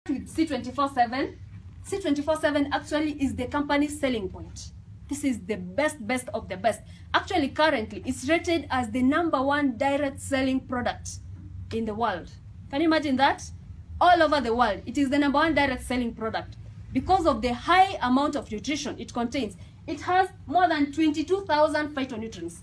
with C24/7. C24/7 actually is the company's selling point. This is the best of the best. Actually, currently, it's rated as the #1 direct selling product in the world. Can you imagine that? All over the world, it is the #1 direct selling product because of the high amount of nutrition it contains. It has more than 22,000 phytonutrients.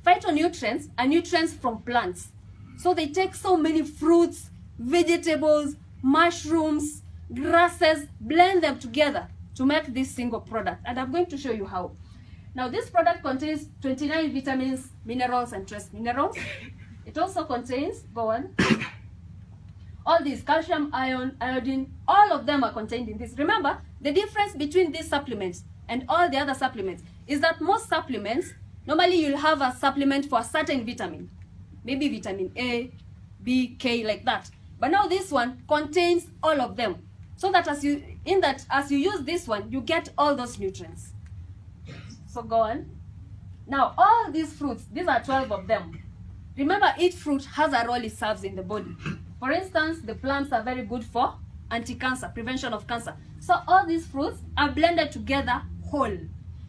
Phytonutrients are nutrients from plants. So they take so many fruits, vegetables, mushrooms, grasses, blend them together to make this single product. And I'm going to show you how. Now, this product contains 29 vitamins, minerals, and trace minerals. It also contains, all these calcium, iron, iodine, all of them are contained in this. Remember, the difference between these supplements and all the other supplements is that most supplements, normally you'll have a supplement for a certain vitamin. Maybe vitamin A, B, K, like that. But now this one contains all of them. So that as you use this one, you get all those nutrients. So go on. Now, all these fruits, these are 12 of them. Remember, each fruit has a role it serves in the body. For instance, the plums are very good for anti-cancer, prevention of cancer. So all these fruits are blended together whole.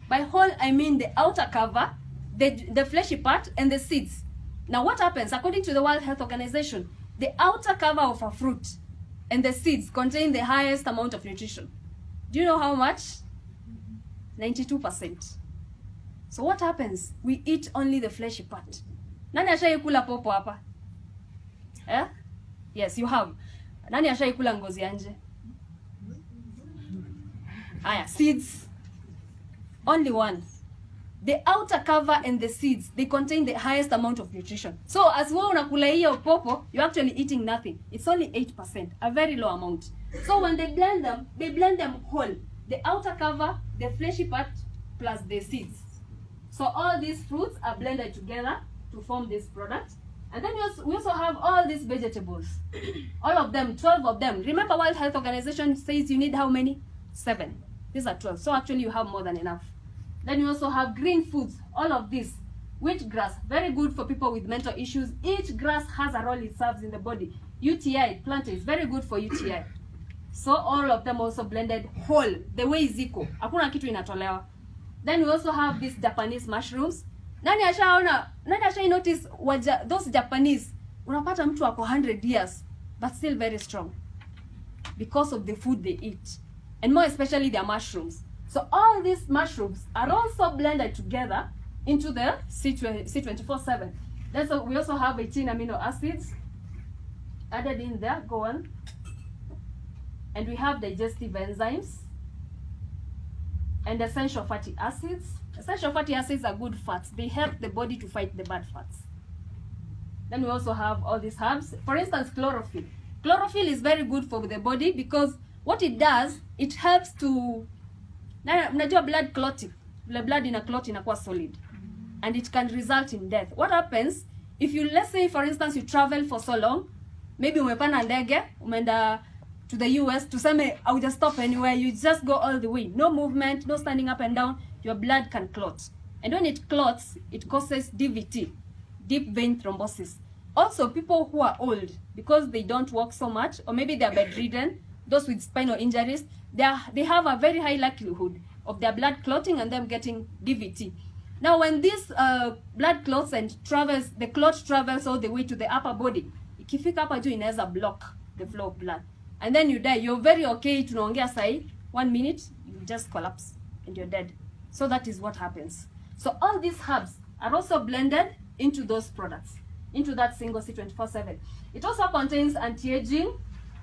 By whole, I mean the outer cover, the fleshy part, and the seeds. Now, what happens? According to the World Health Organization, the outer cover of a fruit and the seeds contain the highest amount of nutrition. Do you know how much? 92%. So what happens? We eat only the fleshy part. Nani ashaikula popo hapa? Eh? Yes, you have. Nani ashaikula ngozi ya nje? Aya, seeds. Only one. The outer cover and the seeds, they contain the highest amount of nutrition. So as wewe unakula hiyo popo, you're actually eating nothing. It's only 8%, a very low amount. So when they blend them whole. The outer cover, the fleshy part, plus the seeds. So all these fruits are blended together to form this product. And then we also have all these vegetables. All of them, 12 of them. Remember, World Health Organization says you need how many? 7. These are 12. So actually you have more than enough. Then you also have green foods, all of this. Wheatgrass, very good for people with mental issues. Each grass has a role it serves in the body. UTI, plantain, is very good for UTI. So all of them also blended whole, the way is equal. Hakuna kitu inatolewa. Then we also have these Japanese mushrooms. Nani asha notice those Japanese, unapata mtu wako 100 years, but still very strong. Because of the food they eat. And more especially their mushrooms. So all these mushrooms are also blended together into the C24/7. Then so we also have 18 amino acids added in there. Go on. And we have digestive enzymes and essential fatty acids. Essential fatty acids are good fats. They help the body to fight the bad fats. Then we also have all these herbs. For instance, chlorophyll. Chlorophyll is very good for the body because what it does, it helps to mnajua blood clotting. The blood in a clot inakuwa solid. And it can result in death. What happens if you, let's say for instance, you travel for so long, maybe umepanda ndege, umeenda to the US, tuseme I will just stop anywhere, you just go all the way. No movement, no standing up and down, your blood can clot. And when it clots, it causes DVT, deep vein thrombosis. Also, people who are old, because they don't walk so much, or maybe they are bedridden, those with spinal injuries, they have a very high likelihood of their blood clotting and them getting DVT. Now, when this blood clots and travels, the clot travels all the way to the upper body, ikifika hapa juu inaweza block the flow of blood. And then you die. You're very okay, tunaongea sai, 1 minute, you just collapse and you're dead. So that is what happens. So all these herbs are also blended into those products, into that single C24/7. It also contains anti-aging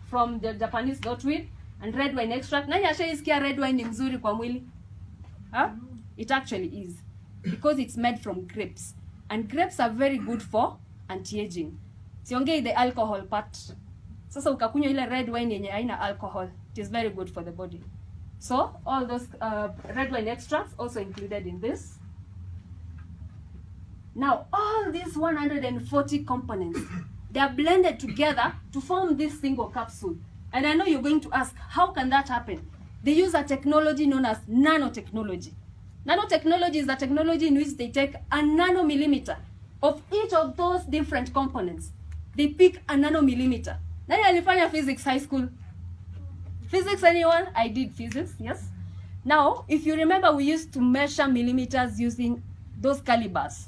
from the Japanese goatweed and red wine extract. Nani ashaisikia red wine ni mzuri kwa mwili? Huh? It actually is. Because it's made from grapes. And grapes are very good for anti-aging. Siongei the alcohol part. Sasa ukakunywa ile red wine yenye haina alcohol, it is very good for the body. So all those red wine extracts also included in this. Now all these 140 components, they are blended together to form this single capsule. And I know you're going to ask, how can that happen? They use a technology known as nanotechnology. Nanotechnology is a technology in which they take a nanomillimeter of each of those different components. They pick a nanomillimeter. Nani alifanya physics high school? Physics, anyone? I did physics, yes. Now, if you remember, we used to measure millimeters using those calibers,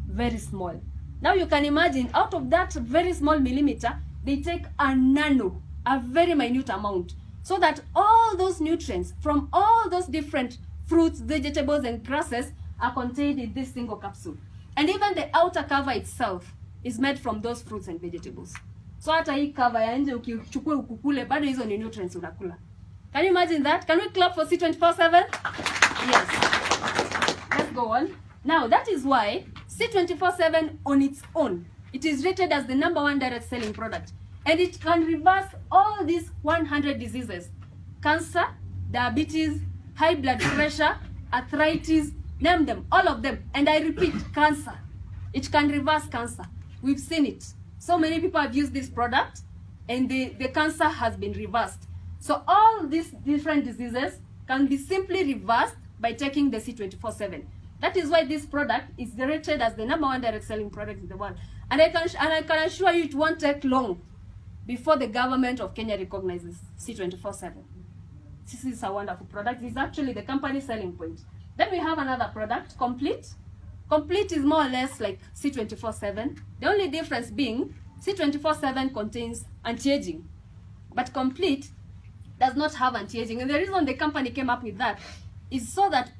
very small. Now you can imagine, out of that very small millimeter, they take a nano, a very minute amount, so that all those nutrients from all those different fruits, vegetables, and grasses are contained in this single capsule. And even the outer cover itself is made from those fruits and vegetables. So hata hii cover ya nje ukichukua ukukule, bado hizo ni nutrients unakula. Can you imagine that? Can we clap for C24/7? Yes. Let's go on. Now, that is why C24/7 on its own, it is rated as the #1 direct selling product. And it can reverse all these 100 diseases. Cancer, diabetes, high blood pressure, arthritis, name them, all of them. And I repeat, cancer. It can reverse cancer. We've seen it. So many people have used this product and the cancer has been reversed. So all these different diseases can be simply reversed by taking the C24/7. That is why this product is rated as the #1 direct selling product in the world. And I can assure you it won't take long before the government of Kenya recognizes C24/7. This is a wonderful product. It's actually the company selling point. Then we have another product, Complete. Complete is more or less like C24/7. The only difference being C24/7 contains anti-aging, but Complete does not have anti-aging. And the reason the company came up with that is so that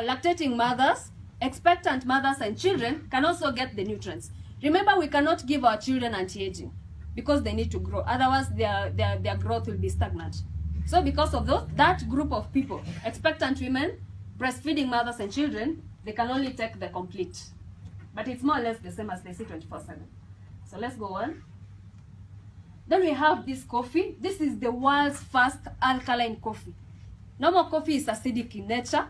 lactating mothers, expectant mothers, and children can also get the nutrients. Remember, we cannot give our children anti-aging because they need to grow. Otherwise, their growth will be stagnant. So because of that group of people, expectant women, breastfeeding mothers, and children, they can only take the Complete. But it's more or less the same as the C24/7. So let's go on. Then we have this coffee. This is the world's first alkaline coffee. Normal coffee is acidic in nature.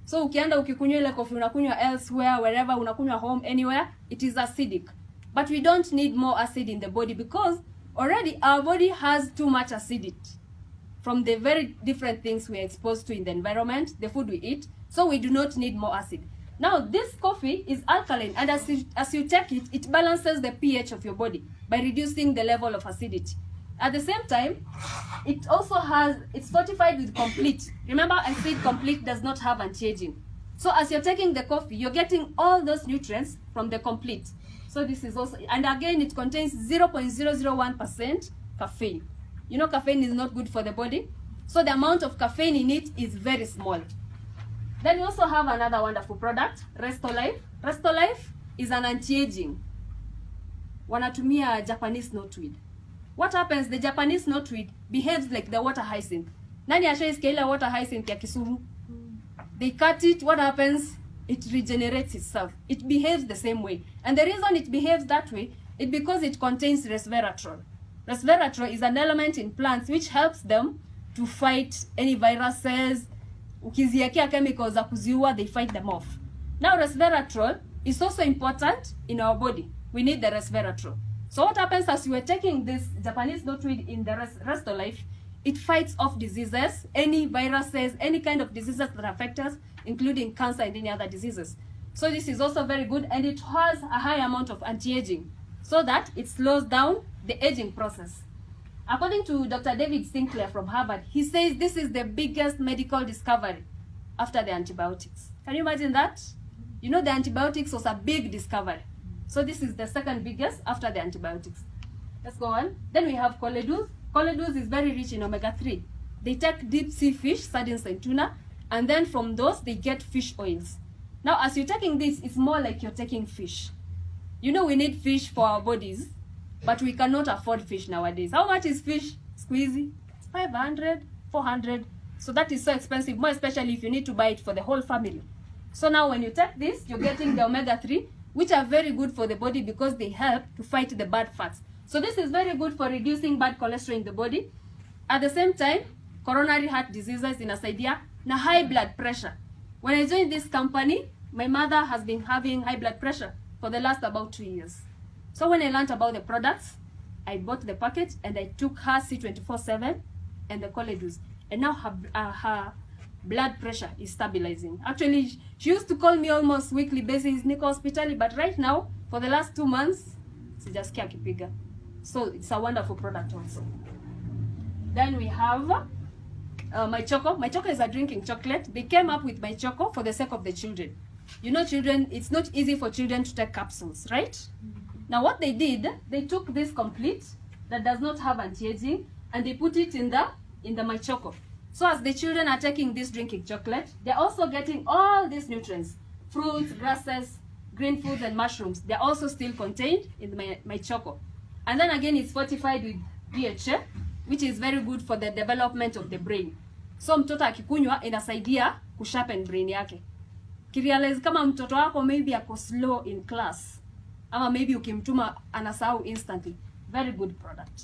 So ukienda ukikunywa ile coffee unakunywa elsewhere, wherever, unakunywa home, anywhere, it is acidic. But we don't need more acid in the body because already our body has too much acidity from the very different things we are exposed to in the environment, the food we eat. So we do not need more acid. Now this coffee is alkaline, and as you take it, it balances the pH of your body by reducing the level of acidity. At the same time, it also it's fortified with Complete. Remember, I said Complete does not have anti-aging. So as you're taking the coffee, you're getting all those nutrients from the Complete. So this is also, and again, it contains 0.001% caffeine. You know, caffeine is not good for the body. So the amount of caffeine in it is very small. Then we also have another wonderful product, Restolife. Restolife is an anti-aging. Wanatumia Japanese knotweed. What happens? The Japanese knotweed behaves like the water hyacinth. Nani ashaisikia ile water hyacinth ya Kisumu? They cut it, what happens? It regenerates itself. It behaves the same way. And the reason it behaves that way is because it contains resveratrol. Resveratrol is an element in plants which helps them to fight any viruses. Ukiziekea chemicals za kuziua, they fight them off. Now resveratrol is also important in our body. We need the resveratrol. So what happens as you are taking this Japanese knotweed in the Restolife, it fights off diseases, any viruses, any kind of diseases that affect us, including cancer and any other diseases. So this is also very good, and it has a high amount of anti-aging so that it slows down the aging process. According to Dr. David Sinclair from Harvard, he says this is the biggest medical discovery after the antibiotics. Can you imagine that? You know, the antibiotics was a big discovery. So this is the second biggest after the antibiotics. Let's go on. Then we have Choleduz. Choleduz is very rich in omega-3. They take deep sea fish, sardines and tuna, and then from those they get fish oils. Now as you're taking this, it's more like you're taking fish. You know, we need fish for our bodies, but we cannot afford fish nowadays. How much is fish? Squeezy? 500, 400. So that is so expensive, more especially if you need to buy it for the whole family. So now when you take this, you're getting the omega-3, which are very good for the body because they help to fight the bad fats. So this is very good for reducing bad cholesterol in the body. At the same time, coronary heart diseases inasaidia na high blood pressure. When I joined this company, my mother has been having high blood pressure for the last about 2 years. So when I learned about the products, I bought the package and I took her C24/7 and the Choleduz. And now her blood pressure is stabilizing. Actually, she used to call me almost weekly basis, Niko hospitali, but right now, for the last 2 months, sijasikia kipiga. So it's a wonderful product also. Then we have My Choco is a drinking chocolate. They came up with My Choco for the sake of the children. You know, children, it's not easy for children to take capsules, right? Now what they did, they took this complete that does not have anti-aging and they put it in the My Choco. So as the children are taking this drinking chocolate, they're also getting all these nutrients, fruits, grasses, green foods and mushrooms. They're also still contained in My Choco. And then again, it's fortified with DHA, which is very good for the development of the brain. So mtoto akikunywa inasaidia kusharpen brain yake. Kirealize kama mtoto wako maybe ako slow in class, ama maybe ukimtuma anasahau instantly. Very good product.